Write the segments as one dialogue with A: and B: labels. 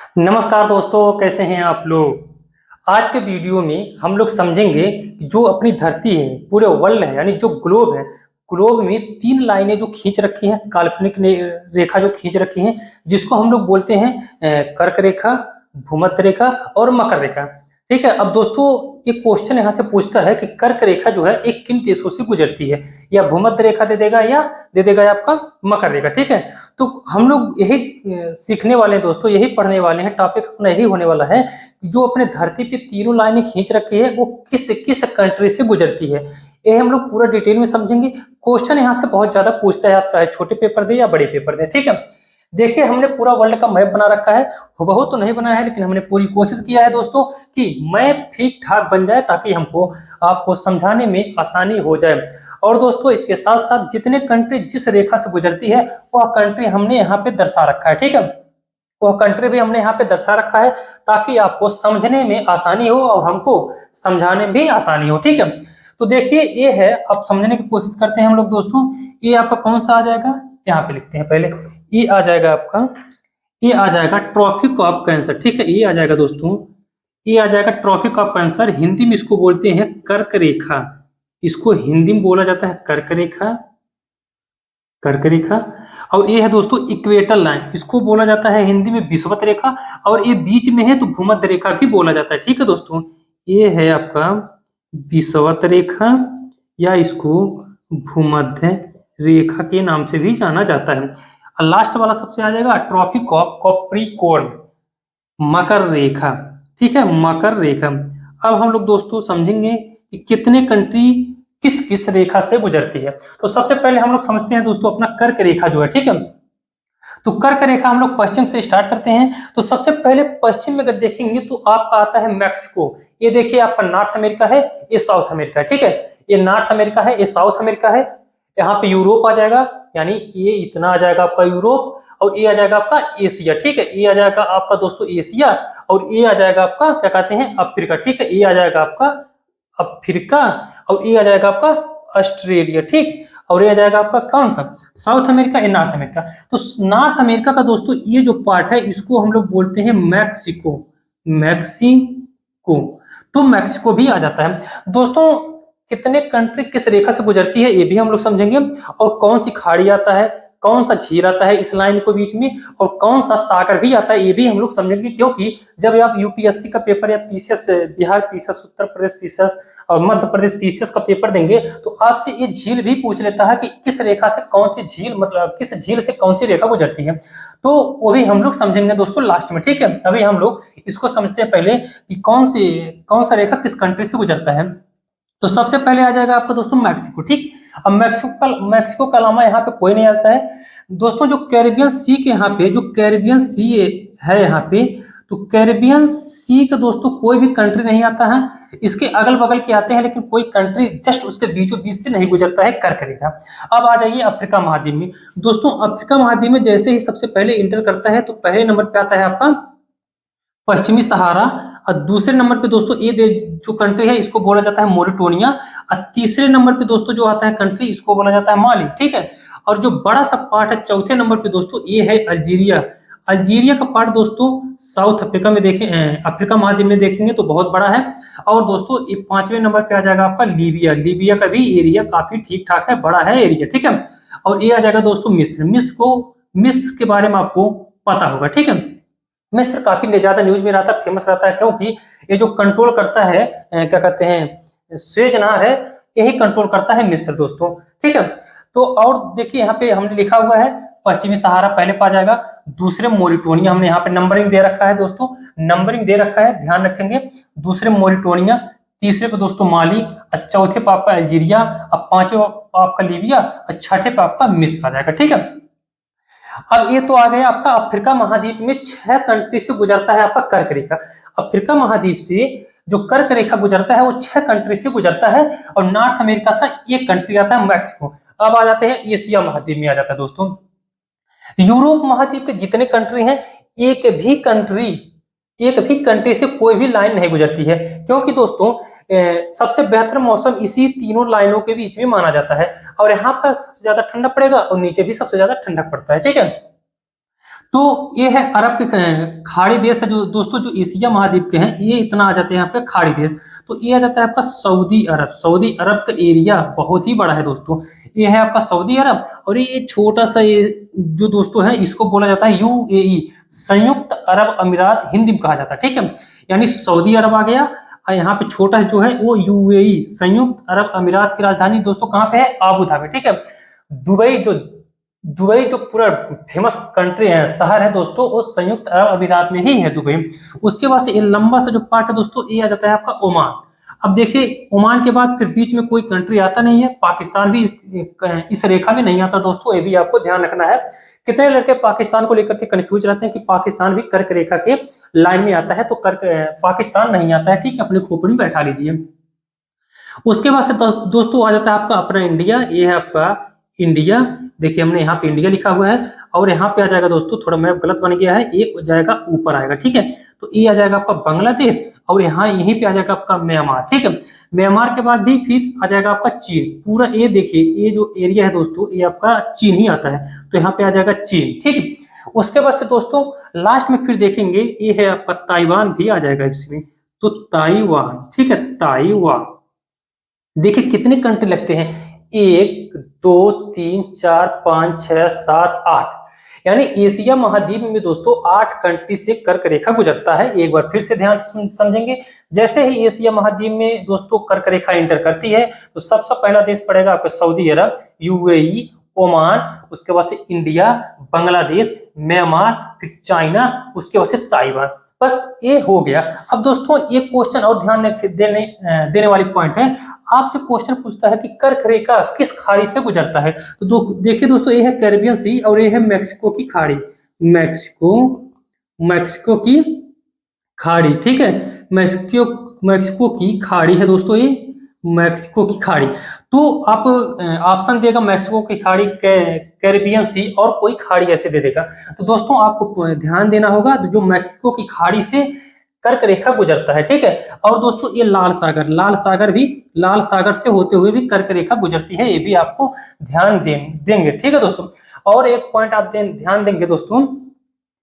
A: नमस्कार दोस्तों, कैसे हैं आप लोग। आज के वीडियो में हम लोग समझेंगे कि जो अपनी धरती है, पूरे वर्ल्ड है, यानी जो ग्लोब है, ग्लोब में तीन लाइनें जो खींच रखी हैं, काल्पनिक रेखा जो खींच रखी हैं, जिसको हम लोग बोलते हैं कर्क रेखा, भूमध्य रेखा और मकर रेखा। ठीक है। अब दोस्तों, एक क्वेश्चन यहाँ से पूछता है कि कर्क रेखा जो है एक किन देशों से गुजरती है, या भूमध्य रेखा दे देगा या दे देगा आपका मकर रेखा। ठीक है। तो हम लोग यही सीखने वाले हैं दोस्तों, यही पढ़ने वाले हैं, टॉपिक अपना यही होने वाला है कि जो अपने धरती पे तीनों लाइनें खींच रखी है वो किस किस कंट्री से गुजरती है, ये हम लोग पूरा डिटेल में समझेंगे। क्वेश्चन यहाँ से बहुत ज्यादा पूछता है, आप चाहे छोटे पेपर दे या बड़े पेपर दे। ठीक है। देखिए, हमने पूरा वर्ल्ड का मैप बना रखा है, बहुत तो नहीं बनाया है, लेकिन हमने पूरी कोशिश किया है दोस्तों कि मैप ठीक ठाक बन जाए, ताकि हमको आपको समझाने में आसानी हो जाए। और दोस्तों, इसके साथ साथ जितने कंट्री जिस रेखा से गुजरती है वह कंट्री हमने यहाँ पे दर्शा रखा है। ठीक है। वह कंट्री भी हमने यहाँ पे दर्शा रखा है, ताकि आपको समझने में आसानी हो और हमको समझाने में भी आसानी हो। ठीक है। तो देखिए, ये है, अब समझने की कोशिश करते हैं हम लोग दोस्तों। ये आपका कौन सा आ जाएगा, यहाँ पे लिखते हैं पहले। ये आ जाएगा आपका, ये आ जाएगा ट्रॉपिक ऑफ कैंसर। ठीक है। ये आ जाएगा दोस्तों, ये आ जाएगा ट्रॉपिक ऑफ कैंसर। हिंदी में इसको बोलते हैं कर्क रेखा। इसको हिंदी में बोला जाता है कर्क रेखा, कर्क रेखा। और ये है दोस्तों इक्वेटर लाइन, इसको बोला जाता है हिंदी में विषुवत रेखा। और ये बीच में है तो भूमध्य रेखा भी बोला जाता है। ठीक है दोस्तों, ये है आपका विषुवत रेखा, या इसको भूमध्य रेखा के नाम से भी जाना जाता है। और लास्ट वाला सबसे आ जाएगा ट्रॉपिक ऑफ कैप्रिकॉर्न, मकर रेखा। ठीक है, मकर रेखा। अब हम लोग दोस्तों समझेंगे कि कितने कंट्री किस किस रेखा से गुजरती है। तो सबसे पहले हम लोग समझते हैं दोस्तों अपना कर्क रेखा जो है। ठीक है। तो कर्क रेखा हम लोग पश्चिम से स्टार्ट करते हैं। तो सबसे पहले पश्चिम में अगर देखेंगे तो आपका आता है मैक्सिको। ये देखिए, आपका नॉर्थ अमेरिका है, ये साउथ अमेरिका है। ठीक है। ये नॉर्थ अमेरिका है, ये साउथ अमेरिका है। यहाँ पे यूरोप आ जाएगा, यानी ये इतना आ जाएगा आपका यूरोप। और ये आ जाएगा आपका एशिया। ठीक है। ये आ जाएगा आपका दोस्तों एशिया। और ये आ जाएगा आपका क्या कहते हैं, अफ्रीका। ठीक है। ये आ जाएगा आपका अफ्रीका। और ये आ जाएगा आपका ऑस्ट्रेलिया। ठीक। और ये आ जाएगा आपका कौन सा, साउथ अमेरिका या नॉर्थ अमेरिका। तो नॉर्थ अमेरिका का दोस्तों ये जो पार्ट है, इसको हम लोग बोलते हैं मैक्सिको, मैक्सिको। तो मैक्सिको भी आ जाता है दोस्तों। कितने कंट्री किस रेखा से गुजरती है ये भी हम लोग समझेंगे, और कौन सी खाड़ी आता है, कौन सा झील आता है इस लाइन के बीच में, और कौन सा सागर भी आता है ये भी हम लोग समझेंगे। क्योंकि जब आप यूपीएससी का पेपर या PCS, Bihar PCS, Uttar Pradesh PCS और मध्य प्रदेश पीसीएस का पेपर देंगे, तो आपसे ये झील भी पूछ लेता है कि किस रेखा से कौन सी झील, मतलब किस झील से कौन सी रेखा गुजरती है। तो वो भी हम लोग समझेंगे दोस्तों लास्ट में। ठीक है। अभी हम लोग इसको समझते हैं पहले कि कौन सा रेखा किस कंट्री से गुजरता है। तो सबसे पहले आ जाएगा आपका दोस्तों मैक्सिको। ठीक। अब मैक्सिको का अलावा यहाँ पे कोई नहीं आता है दोस्तों। जो कैरिबियन सी के यहाँ पे, जो कैरिबियन सी है यहाँ पे, तो कैरिबियन सी का दोस्तों कोई भी कंट्री नहीं आता है। इसके अगल बगल के आते हैं, लेकिन कोई कंट्री जस्ट उसके बीचों बीच से नहीं गुजरता है कर्क रेखा। अब आ जाइए अफ्रीका महाद्वीप में दोस्तों। अफ्रीका महाद्वीप में जैसे ही सबसे पहले इंटर करता है, तो पहले नंबर पे आता है आपका पश्चिमी सहारा। और दूसरे नंबर पे दोस्तों ये जो कंट्री है इसको बोला जाता है मोरिटोनिया। और तीसरे नंबर पे दोस्तों जो आता है कंट्री, इसको बोला जाता है माली। ठीक है। और जो बड़ा सा पार्ट है चौथे नंबर पे दोस्तों, ये है अल्जीरिया। अल्जीरिया का पार्ट दोस्तों साउथ अफ्रीका में देखें, अफ्रीका महाद्वीप में देखेंगे तो बहुत बड़ा है। और दोस्तों ये पांचवें नंबर पे आ जाएगा आपका लीबिया। लीबिया का भी एरिया काफी ठीक ठाक है, बड़ा है एरिया। ठीक है। और ये आ जाएगा दोस्तों मिस्र। मिस्र के बारे में आपको पता होगा। ठीक है। मिस्र काफी ज्यादा न्यूज में रहता है, फेमस रहता है, क्योंकि ये जो कंट्रोल करता है क्या कहते हैं, स्वेज नहर है, यही कंट्रोल करता है मिस्र दोस्तों। ठीक है। तो और देखिए, यहाँ पे हमने लिखा हुआ है पश्चिमी सहारा पहले पा जाएगा, दूसरे मोरिटोनिया, हमने यहाँ पे नंबरिंग दे रखा है दोस्तों, नंबरिंग दे रखा है, ध्यान रखेंगे। दूसरे मोरिटोनिया, तीसरे पे दोस्तों माली, और चौथे पे आपका अल्जीरिया, और पांचवे पे आपका लीबिया, और छठे पे आपका मिस्र आ जाएगा। ठीक है। अब ये तो आ गया आपका अफ्रीका महाद्वीप में 6 कंट्री से गुजरता है आपका कर्क रेखा। अफ्रीका महाद्वीप से जो कर्क रेखा गुजरता है वो 6 कंट्री से गुजरता है। और नॉर्थ अमेरिका से एक कंट्री आता है मैक्सिको। अब आ जाते हैं एशिया महाद्वीप में, आ जाता है दोस्तों यूरोप महाद्वीप के जितने कंट्री हैं, एक भी कंट्री से कोई भी लाइन नहीं गुजरती है। क्योंकि दोस्तों सबसे बेहतर मौसम इसी तीनों लाइनों के बीच में माना जाता है। और यहाँ पर सबसे ज्यादा ठंडा पड़ेगा और नीचे भी सबसे ज्यादा ठंडा पड़ता है। ठीक है। तो ये है अरब के खाड़ी देश है जो दोस्तों, जो एशिया महाद्वीप के हैं, ये इतना आ जाते हैं यहाँ पे खाड़ी देश। तो ये आ जाता है आपका सऊदी अरब। सऊदी अरब का एरिया बहुत ही बड़ा है दोस्तों। ये है आपका सऊदी अरब, और ये छोटा सा ये जो दोस्तों है इसको बोला जाता है यूएई, संयुक्त अरब अमीरात हिंदी में कहा जाता है, ठीक है। यानी सऊदी अरब आ गया, और यहाँ पे छोटा जो है वो यूएई, संयुक्त अरब अमीरात की राजधानी दोस्तों कहाँ पे है, आबू धाबी, ठीक है। दुबई जो पूरा फेमस कंट्री है, शहर है दोस्तों, वो संयुक्त अरब अमीरात में ही है दुबई। उसके बाद से ये लंबा सा जो पार्ट है दोस्तों, ये आ जाता है आपका ओमान। अब देखिए ओमान के बाद फिर बीच में कोई कंट्री आता नहीं है, पाकिस्तान भी इस रेखा में नहीं आता दोस्तों, ये भी आपको ध्यान रखना है। कितने लड़के पाकिस्तान को लेकर के कंफ्यूज रहते हैं कि पाकिस्तान भी कर्क रेखा के लाइन में आता है, तो कर्क पाकिस्तान नहीं आता है, ठीक है, अपने खोपड़ी में बैठा लीजिए। उसके बाद से दोस्तों आ जाता है आपका अपना इंडिया। ये है आपका इंडिया, देखिए हमने यहाँ पे इंडिया लिखा हुआ है, और यहाँ पे आ जाएगा दोस्तों, थोड़ा मैप गलत बन गया है, ये जाएगा ऊपर आएगा, ठीक है। तो ये आ जाएगा आपका बांग्लादेश, और यहाँ यहीं पे आ जाएगा आपका म्यांमार, ठीक है। म्यांमार के बाद भी फिर आ जाएगा आपका चीन। पूरा ये देखिए, ये जो एरिया है दोस्तों, ये आपका चीन ही आता है, तो यहाँ पे आ जाएगा चीन, ठीक है। उसके बाद से दोस्तों लास्ट में फिर देखेंगे, ये है आपका ताइवान भी आ जाएगा इसमें, तो ताइवान, ठीक है, ताइवान। देखिए कितने कंट्री लगते हैं, 1 2 3 4 5 6 7 8, यानी एशिया महाद्वीप में दोस्तों 8 कंट्री से कर्क रेखा गुजरता है। एक बार फिर से ध्यान से समझेंगे, जैसे ही एशिया महाद्वीप में दोस्तों कर्क रेखा इंटर करती है, तो सबसे पहला देश पड़ेगा आपका सऊदी अरब, यूएई, ओमान, उसके बाद से इंडिया, बांग्लादेश, म्यांमार, फिर चाइना, उसके बाद से ताइवान। बस ये हो गया। अब दोस्तों एक क्वेश्चन और ध्यान देने वाली पॉइंट है, आपसे क्वेश्चन पूछता है कि कर्क रेखा किस खाड़ी से गुजरता है। तो देखिए दोस्तों, ये है कैरिबियन सी, और ये है मैक्सिको की खाड़ी, मैक्सिको की खाड़ी, ठीक है। मैक्सिको की खाड़ी है दोस्तों, ये मैक्सिको की खाड़ी। तो आप ऑप्शन देगा मैक्सिको की खाड़ी, कैरिबियन सी, और कोई खाड़ी ऐसे दे देगा। तो दोस्तों आपको ध्यान देना होगा, तो जो मैक्सिको की खाड़ी से कर्क रेखा गुजरता है, ठीक है। और दोस्तों ये लाल सागर से होते हुए भी कर्क रेखा गुजरती है, ये भी आपको ध्यान देंगे, ठीक है दोस्तों। और एक पॉइंट आप ध्यान देंगे दोस्तों,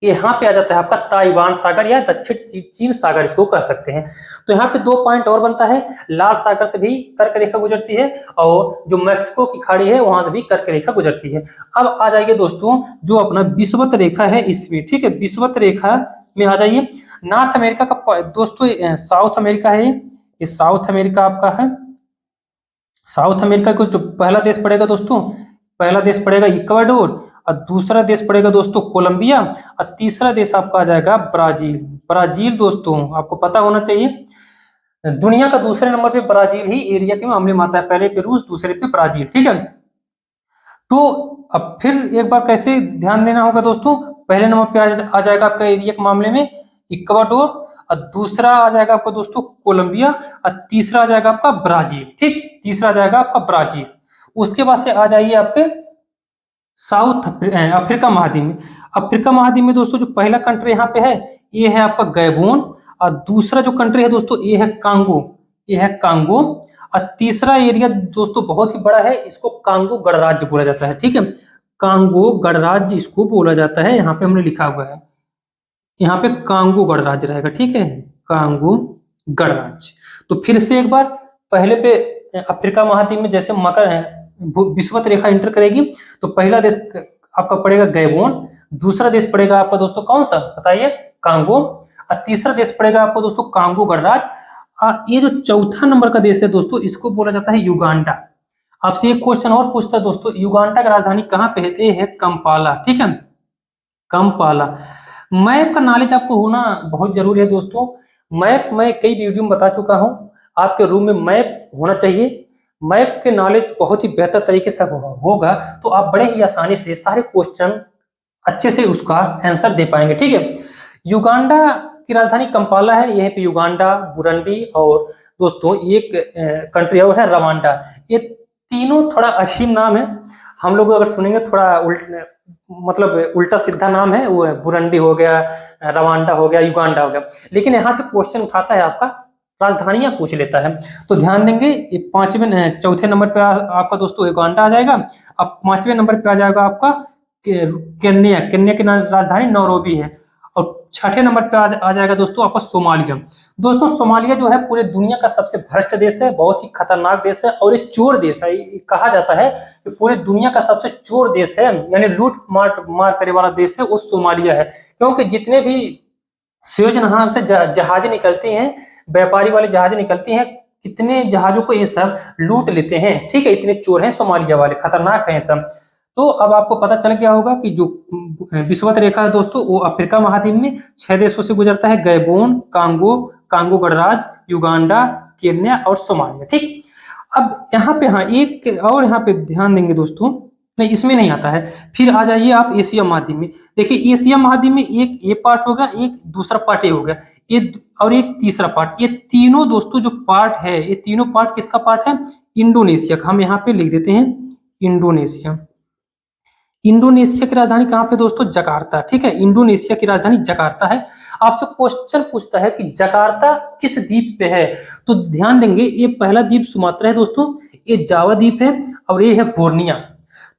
A: यहाँ पे आ जाता है आपका ताइवान सागर या दक्षिण चीन सागर, इसको कह सकते हैं। तो यहाँ पे 2 पॉइंट और बनता है, लाल सागर से भी कर्क रेखा गुजरती है, और जो मैक्सिको की खाड़ी है वहां से भी कर्क रेखा गुजरती है। अब आ जाइए दोस्तों जो अपना विषुवत रेखा है इसमें, ठीक है, विषुवत रेखा में आ जाइए। नॉर्थ अमेरिका का दोस्तों साउथ अमेरिका है, ये साउथ अमेरिका आपका है। साउथ अमेरिका को जो पहला देश पड़ेगा दोस्तों, पहला देश पड़ेगा इक्वाडोर, और दूसरा देश पड़ेगा दोस्तों कोलंबिया, और तीसरा देश आपका आ जाएगा ब्राजील। ब्राजील दोस्तों आपको पता होना चाहिए, दुनिया का दूसरे नंबर पे ब्राजील ही एरिया के मामले में आता है, पहले पे रूस, दूसरे पे ब्राजील, ठीक है। तो अब फिर एक बार कैसे ध्यान देना होगा दोस्तों, पहले नंबर पे आ जाएगा आपका एरिया के मामले में इक्वाडोर, और दूसरा आ जाएगा आपका दोस्तों कोलंबिया, और तीसरा आ जाएगा आपका ब्राजील, ठीक, तीसरा आ जाएगा आपका ब्राजील। उसके बाद से आ जाइए आपके साउथ अफ्रीका महाद्वीप में। अफ्रीका महाद्वीप में दोस्तों जो पहला कंट्री यहाँ पे है, ये है आपका गैबोन, और दूसरा जो कंट्री है दोस्तों ये है कांगो, ये है कांगो, और तीसरा एरिया दोस्तों बहुत ही बड़ा है, इसको कांगो गणराज्य बोला जाता है, ठीक है, कांगो गणराज्य इसको बोला जाता है। यहाँ पे हमने लिखा हुआ है, यहाँ पे कांगो गणराज्य रहेगा, ठीक है, कांगो गणराज्य। तो फिर से एक बार, पहले पे अफ्रीका महाद्वीप में जैसे मकर विषुवत रेखा इंटर करेगी, तो पहला देश आपका पड़ेगा गैबोन, दूसरा देश पड़ेगा आपका दोस्तों कौन सा बताइए, कांगो, और तीसरा देश पड़ेगा आपको दोस्तों कांगो गणराज्य। ये जो चौथा नंबर का देश है दोस्तों, इसको बोला जाता है युगांडा। आपसे एक क्वेश्चन और पूछता है दोस्तों, युगांडा की राजधानी कहाँ पे है, ये है कंपाला, ठीक है, कंपाला। मैप का नॉलेज आपको होना बहुत जरूरी है दोस्तों। मैप मैं कई वीडियो में बता चुका हूं, आपके रूम में मैप होना चाहिए। मैप के नॉलेज बहुत ही बेहतर तरीके से होगा, तो आप बड़े ही आसानी से सारे क्वेश्चन अच्छे से उसका आंसर दे पाएंगे, ठीक है। युगांडा की राजधानी कंपाला है, यहीं पे युगांडा, बुरुंडी, और दोस्तों एक कंट्री और है रवांडा। ये तीनों थोड़ा अजीब नाम है, हम लोग अगर सुनेंगे थोड़ा मतलब उल्टा सीधा नाम है, वो है बुरुंडी हो गया, रवांडा हो गया, युगांडा हो गया। लेकिन यहाँ से क्वेश्चन उठाता है आपका, राजधानियां पूछ लेता है, तो ध्यान देंगे। ये चौथे नंबर पे आपका दोस्तों युगांडा आ जाएगा। अब 5वें नंबर पे आ जाएगा आपका केन्या, केन्या की राजधानी नैरोबी है। और छठे नंबर पे आ जाएगा दोस्तों आपका सोमालिया। दोस्तों सोमालिया जो है पूरे दुनिया का सबसे भ्रष्ट देश है, बहुत ही खतरनाक देश है और ये चोर देश है। कहा जाता है कि पूरे दुनिया का सबसे चोर देश है, यानी लूट मार करने वाला देश है वो सोमालिया है। क्योंकि जितने भी सुएज नहर से जहाजें निकलती हैं, व्यापारी वाले जहाजें निकलती हैं, कितने जहाजों को ये सब लूट लेते हैं। ठीक है, इतने चोर हैं सोमालिया वाले, खतरनाक हैं ये सब। तो अब आपको पता चल गया होगा कि जो विषुवत रेखा है दोस्तों वो अफ्रीका महाद्वीप में 6 देशों से गुजरता है, गैबोन, कांगो गणराज्य, युगांडा, केन्या और सोमालिया। ठीक, अब यहाँ पे हाँ एक और यहाँ पे ध्यान देंगे दोस्तों, नहीं इसमें नहीं आता है। फिर आ जाइए आप एशिया महाद्वीप में। देखिए एशिया महाद्वीप में एक ये पार्ट होगा, एक दूसरा पार्ट ये हो गया, ये और एक तीसरा पार्ट। ये तीनों दोस्तों जो पार्ट है, ये तीनों पार्ट किसका पार्ट है? इंडोनेशिया का। हम यहाँ पे लिख देते हैं इंडोनेशिया। इंडोनेशिया की राजधानी कहाँ पे दोस्तों? जकार्ता। ठीक है, इंडोनेशिया की राजधानी जकार्ता है। आपसे क्वेश्चन पूछता है कि जकार्ता किस द्वीप पे है, तो ध्यान देंगे ये पहला द्वीप सुमात्रा है दोस्तों, ये जावा द्वीप है और ये है बोर्निया।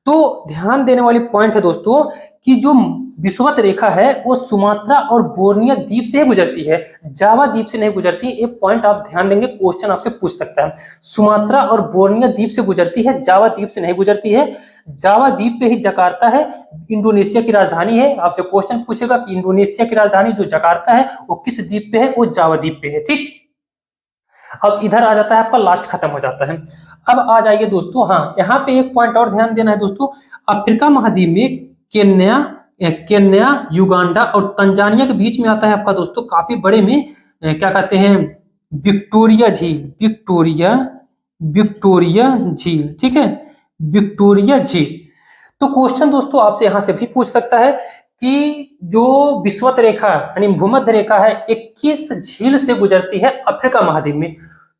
A: तो ध्यान देने वाली पॉइंट है दोस्तों कि जो विषुवत रेखा है वो सुमात्रा और बोर्निया द्वीप से ही गुजरती है, जावा द्वीप से नहीं गुजरती। ये पॉइंट आप ध्यान देंगे, क्वेश्चन आपसे पूछ सकता है। सुमात्रा और बोर्निया द्वीप से गुजरती है, जावा द्वीप से नहीं गुजरती है। जावा द्वीप पे ही जकार्ता है, इंडोनेशिया की राजधानी है। आपसे क्वेश्चन पूछेगा कि इंडोनेशिया की राजधानी जो जकार्ता है वो किस द्वीप पे है? वो जावा द्वीप पे है। ठीक, अब इधर आ जाता है आपका, लास्ट खत्म हो जाता है। अब आ जाइए दोस्तों, हाँ यहाँ पे एक पॉइंट और ध्यान देना है दोस्तों। अफ्रीका महाद्वीप में केन्या, युगांडा और तंजानिया के बीच में आता है आपका दोस्तों काफी बड़े में क्या कहते हैं, विक्टोरिया झील। विक्टोरिया झील, ठीक है, विक्टोरिया झील। तो क्वेश्चन दोस्तों आपसे यहां से भी पूछ सकता है कि जो विषुवत रेखा यानी भूमध्य रेखा है 21 झील से गुजरती है अफ्रीका महाद्वीप में,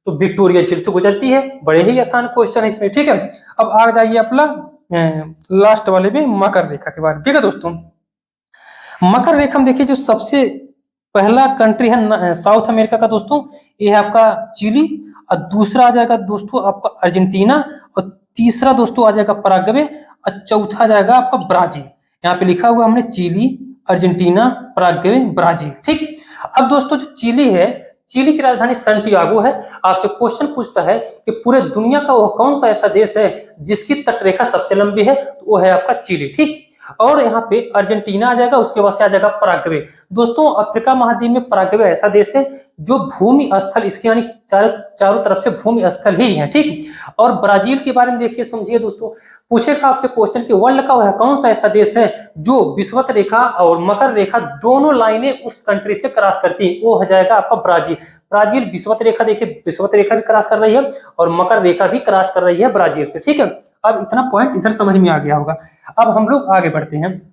A: तो विक्टोरिया झील से गुजरती है। बड़े ही आसान क्वेश्चन है इसमें। ठीक है, अब आ जाइए अपना लास्ट वाले में मकर रेखा के बारे में। ठीक है दोस्तों, मकर रेखा में देखिए जो सबसे पहला कंट्री है साउथ अमेरिका का दोस्तों, ये है आपका चिली, और दूसरा आ जाएगा दोस्तों आपका अर्जेंटीना, और तीसरा दोस्तों आ जाएगा पराग्वे, और चौथा जाएगा आपका ब्राजील। यहाँ पे लिखा हुआ हमने चिली, अर्जेंटीना, पराग्वे, ब्राजील। ठीक, अब दोस्तों जो चिली है, चिली की राजधानी सैंटियागो है। आपसे क्वेश्चन पूछता है कि पूरे दुनिया का वो कौन सा ऐसा देश है जिसकी तटरेखा सबसे लंबी है, तो वो है आपका चिली। ठीक, और यहाँ पे अर्जेंटीना आ जाएगा, उसके बाद से आ जाएगा पराग्वे। दोस्तों अफ्रीका महाद्वीप में पराग्वे ऐसा देश है जो भूमि स्थल इसके यानी चारों तरफ से भूमि स्थल ही है। ठीक, और ब्राजील के बारे में देखिए समझिए दोस्तों, पूछेगा आपसे क्वेश्चन कि वर्ल्ड का वह कौन सा ऐसा देश है जो विषुवत रेखा और मकर रेखा दोनों लाइनें उस कंट्री से क्रॉस करती है, वो हो जाएगा आपका ब्राजील। ब्राजील विषुवत रेखा, देखिए विषुवत रेखा भी क्रॉस कर रही है और मकर रेखा भी क्रॉस कर रही है ब्राजील से। ठीक है, अब इतना पॉइंट इधर समझ में आ गया होगा। अब हम लोग आगे बढ़ते हैं।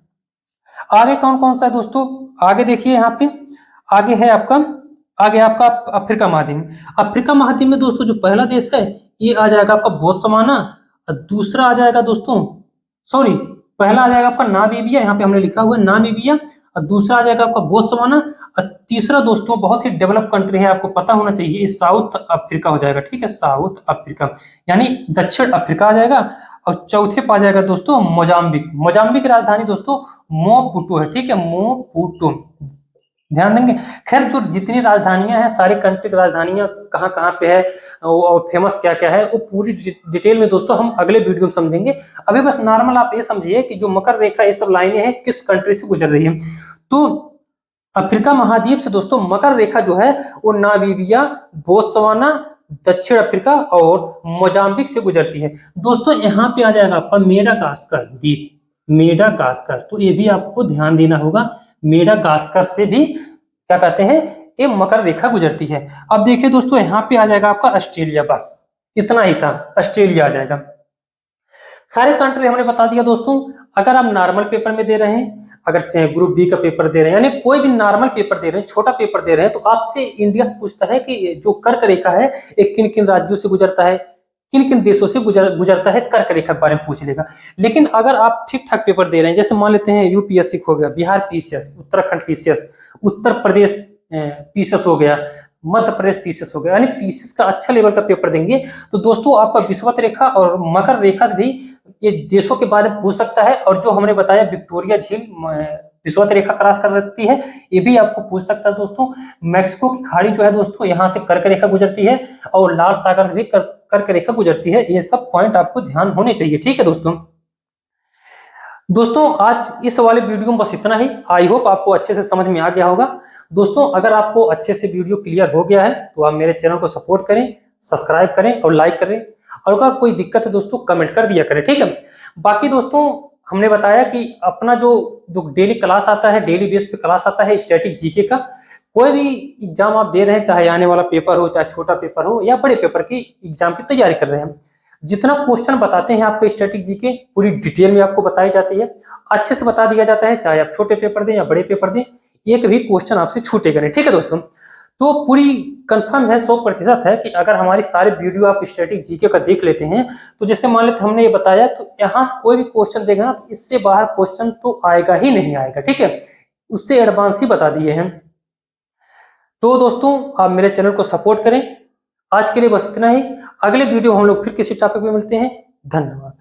A: आगे कौन कौन सा है दोस्तों? आगे देखिए यहाँ पे आगे है आपका, आगे आपका अफ्रीका महाद्वीप। अफ्रीका महाद्वीप में दोस्तों जो पहला देश है ये आ जाएगा आपका बोत्सवाना, और दूसरा आ जाएगा दोस्तों, सॉरी पहला आ जाएगा आपका नामीबिया, यहाँ पे हमने लिखा हुआ है नामीबिया, और दूसरा आ जाएगा आपका बोत्सवाना, और तीसरा दोस्तों बहुत ही डेवलप कंट्री है, आपको पता होना चाहिए, ये साउथ अफ्रीका हो जाएगा। ठीक है, साउथ अफ्रीका यानी दक्षिण अफ्रीका आ जाएगा, और चौथे पे आ जाएगा दोस्तों मोजाम्बिक। मोजाम्बिक की राजधानी दोस्तों मोपुटो है। ठीक है, मोपुटो, ध्यान देंगे। खैर जो जितनी राजधानियां हैं सारी कंट्री की राजधानियां कहाँ कहाँ पे है और फेमस क्या क्या है वो पूरी डिटेल में दोस्तों हम अगले वीडियो में समझेंगे। अभी बस नॉर्मल आप ये समझिए कि जो मकर रेखा ये सब लाइनें हैं किस कंट्री से गुजर रही है। तो अफ्रीका महाद्वीप से दोस्तों मकर रेखा जो है वो नामीबिया, बोत्सवाना, दक्षिण अफ्रीका और मोजाम्बिक से गुजरती है। दोस्तों यहाँ पे आ जाएगा आपका मेडागास्कर द्वीप, मेडागास्कर, तो ये भी आपको ध्यान देना होगा। मेडागास्कर से भी क्या कहते हैं ये मकर रेखा गुजरती है। अब देखिए दोस्तों यहाँ पे आ जाएगा आपका ऑस्ट्रेलिया, बस इतना ही था, ऑस्ट्रेलिया आ जाएगा। सारे कंट्री हमने बता दिया दोस्तों। अगर आप नॉर्मल पेपर में दे रहे हैं, अगर चाहे ग्रुप बी का पेपर दे रहे हैं, यानी कोई भी नॉर्मल पेपर दे रहे हैं, छोटा पेपर दे रहे हैं, तो आपसे इंडिया से पूछता है कि जो कर्क रेखा है एक किन किन राज्यों से गुजरता है, किन किन देशों से गुजरता है, कर्क रेखा के बारे में पूछ लेगा। लेकिन अगर आप ठीक ठाक पेपर दे रहे हैं, जैसे मान लेते हैं यूपीएससी हो गया, Bihar PCS, Uttarakhand PCS, Uttar Pradesh PCS हो गया, मध्य प्रदेश पीसीएस हो गया, यानी पीसीएस का अच्छा लेवल का पेपर देंगे तो दोस्तों आपका विषुवत रेखा और मकर रेखा से भी ये देशों के बारे में पूछ सकता है। और जो हमने बताया विक्टोरिया झील विषुवत रेखा क्रॉस कर सकती है, ये भी आपको पूछ सकता है दोस्तों। मैक्सिको की खाड़ी जो है दोस्तों यहाँ से कर्क रेखा गुजरती है और लाल सागर से भी कर्क रेखा गुजरती है। ये सब पॉइंट आपको ध्यान होने चाहिए, ठीक है दोस्तों। दोस्तों आज इस वाले वीडियो में बस इतना ही। आई होप आपको अच्छे से समझ में आ गया होगा। दोस्तों अगर आपको अच्छे से वीडियो क्लियर हो गया है तो आप मेरे चैनल को सपोर्ट करें, सब्सक्राइब करें और लाइक करें, और अगर कोई दिक्कत है दोस्तों कमेंट कर दिया करें, ठीक है। बाकी दोस्तों हमने बताया कि अपना जो जो डेली क्लास आता है, डेली बेस पे क्लास आता है स्टैटिक जीके का। कोई भी एग्जाम आप दे रहे हैं, चाहे आने वाला पेपर हो, चाहे छोटा पेपर हो या बड़े पेपर की एग्जाम की तैयारी कर रहे हैं, जितना क्वेश्चन बताते हैं आपको स्टैटिक जीके पूरी डिटेल में आपको बताई जाती है, अच्छे से बता दिया जाता है। चाहे आप छोटे पेपर दें या बड़े पेपर दें, एक भी क्वेश्चन आपसे छूटेगा नहीं, ठीक है दोस्तों। तो पूरी कंफर्म है, 100% है कि अगर हमारी सारी वीडियो आप स्टैटिक जीके का देख लेते हैं तो जैसे मान लेते हमने ये बताया, तो यहाँ कोई भी क्वेश्चन देगा ना तो इससे बाहर क्वेश्चन तो आएगा ही नहीं आएगा, ठीक है। उससे एडवांस ही बता दिए हैं। तो दोस्तों आप मेरे चैनल को सपोर्ट करें। आज के लिए बस इतना ही। अगले वीडियो हम लोग फिर किसी टॉपिक में मिलते हैं। धन्यवाद।